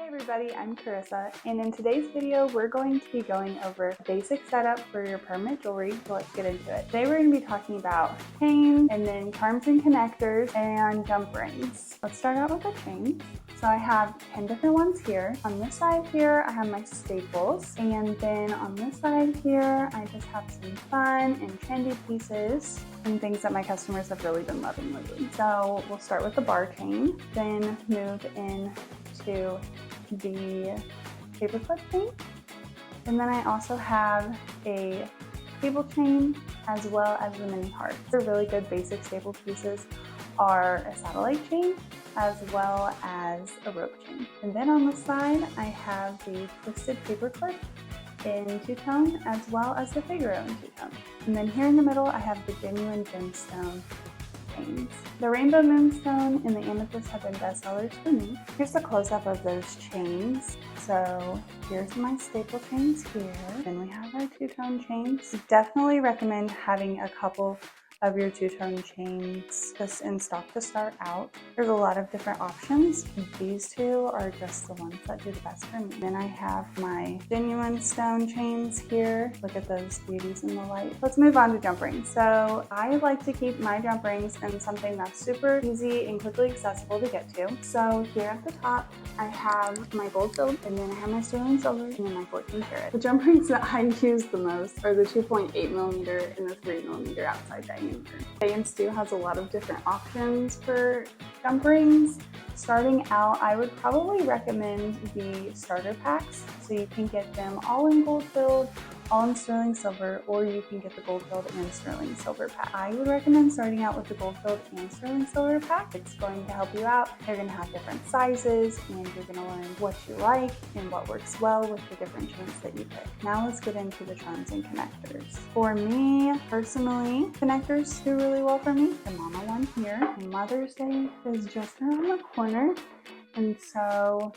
Hey everybody, I'm Carissa, and in today's video we're going to be going over a basic setup for your permanent jewelry, so let's get into it. Today we're going to be talking about chains, and then charms and connectors, and jump rings. Let's start out with the chains. So I have 10 different ones here. On this side here I have my staples, and then on this side here I just have some fun and trendy pieces and things that my customers have really been loving lately. So we'll start with the bar chain, then move into the paperclip chain, and then I also have a cable chain as well as the mini heart. The really good basic staple pieces are a satellite chain as well as a rope chain. And then on the side I have the twisted paperclip in two-tone as well as the Figaro in two-tone. And then here in the middle I have the genuine gemstone chains. The rainbow moonstone and the amethyst have been bestsellers for me. Here's a close-up of those chains. So here's my staple chains here. Then we have our two-tone chains. Definitely recommend having a couple of your two-tone chains just in stock to start out. There's a lot of different options. These two are just the ones that do the best for me. Then I have my genuine stone chains here. Look at those beauties in the light. Let's move on to jump rings. So I like to keep my jump rings in something that's super easy and quickly accessible to get to. So here at the top I have my gold filled, and then I have my sterling silver, and then my 14 karat. The jump rings that I use the most are the 2.8 millimeter and the 3 millimeter outside diameter. Bay & Stu has a lot of different options for jump rings. Starting out, I would probably recommend the starter packs, so you can get them all in gold filled, all in sterling silver, or you can get the gold filled and sterling silver pack. I would recommend starting out with the gold filled and sterling silver pack. It's going to help you out. They're going to have different sizes, and you're going to learn what you like and what works well with the different chains that you pick. Now let's get into the charms and connectors. For me, personally, connectors do really well for me. The mama one here, and Mother's Day is just around the corner, and so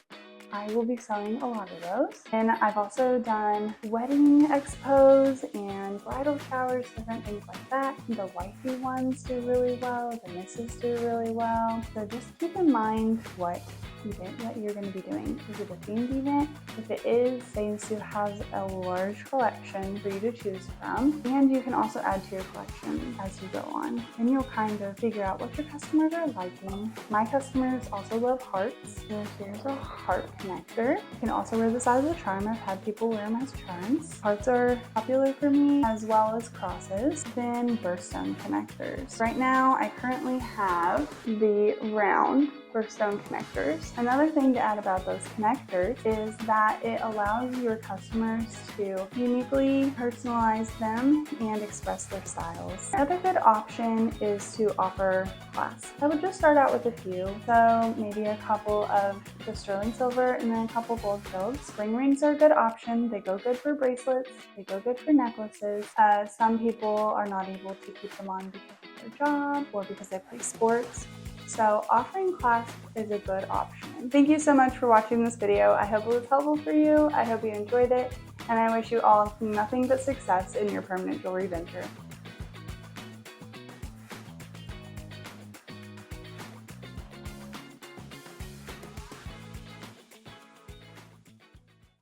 I will be selling a lot of those. And I've also done wedding expos and bridal showers, different things like that. The wifey ones do really well, the misses do really well. So just keep in mind what event that you're going to be doing. Is it a themed event? If it is, Bay & Stu has a large collection for you to choose from, and you can also add to your collection as you go on, and you'll kind of figure out what your customers are liking. My customers also love hearts, so here's a heart connector. You can also wear this as a charm. I've had people wear them as charms. Hearts are popular for me, as well as crosses. Then birthstone connectors. Right now I currently have the round birthstone connectors. Another thing to add about those connectors is that it allows your customers to uniquely personalize them and express their styles. Another good option is to offer clasps. I would just start out with a few, so maybe a couple of the sterling silver and then a couple gold filled. Spring rings are a good option. They go good for bracelets, they go good for necklaces. Some people are not able to keep them on because of their job or because they play sports. So offering clasps is a good option. Thank you so much for watching this video. I hope it was helpful for you. I hope you enjoyed it, and I wish you all nothing but success in your permanent jewelry venture.